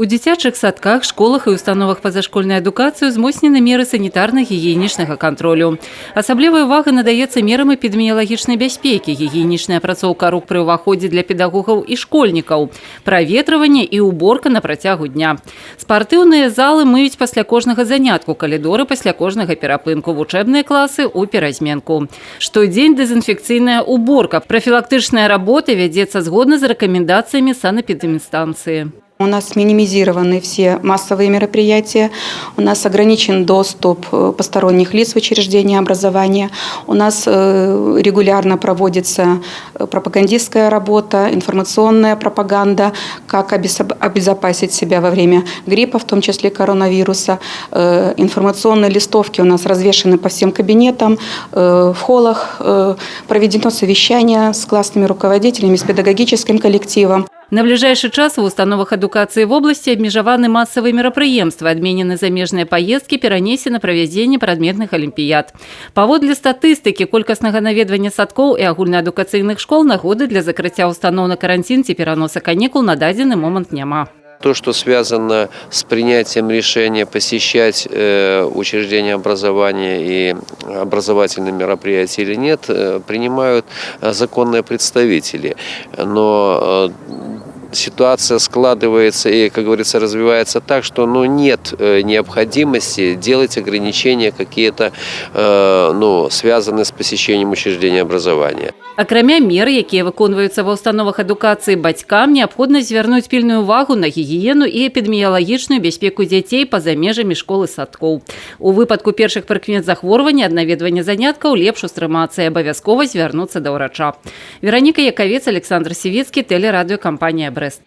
У дзіцячых садках, школах і установах пазашкольнай адукацыі узмоцнены меры санітарна-гігіенічнага кантролю. Асаблівая ўвага надаецца мерам эпідэміялагічнай бяспекі, гігіенічная апрацоўка рук пры ўваходзе для педагогаў і школьнікаў, праветрыванне і уборка на працягу дня. Спартыўныя залы мыюць пасля кожнага занятку, калідоры пасля кожнага перапынку, вучэбныя класы ў перазменку. Штодзень дэзінфекцыйная уборка, профілактычная работа вядзецца згодна з рэкамендацыямі санэпідэмстанцыі. У нас минимизированы все массовые мероприятия, у нас ограничен доступ посторонних лиц в учреждения образования, у нас регулярно проводится пропагандистская работа, информационная пропаганда, как обезопасить себя во время гриппа, в том числе коронавируса. Информационные листовки у нас развешаны по всем кабинетам, в холлах проведено совещание с классными руководителями, с педагогическим коллективом. На бліжэйшы час у установах адукацыі вобласці абмежаваны масавыя мерапрыемствы, адменены замежныя паездкі, перанесена правядзенне прадметных алімпіяд. Паводле статыстыкі колькаснага наведвання садкоў і агульнаадукацыйных школ нагоды для закрыцця устаноў на каранцін ці пераноса канікул на дадзены момант няма. То, что связано с принятием решения посещать учреждения образования и образовательные мероприятия или нет, принимают законные представители. Но ситуация складывается и, как говорится, развивается так, что нет необходимости делать ограничения какие-то, связанные с посещением учреждения образования. Акрамя мер, якія выконваюцца ва ўстановах адукацыі бацькам, неабходна звярнуць пільную ўвагу на гігіену і эпідэміялагічную бяспеку дзяцей па-за межамі школ і садкоў. У выпадку першых прыкмет захворвання ад наведвання заняткаў лепш устрымацца і абавязкова звярнуцца да ўрача. Вераніка Якавец, Александр Сівецкі, тэлерадыёкампанія «Брэст».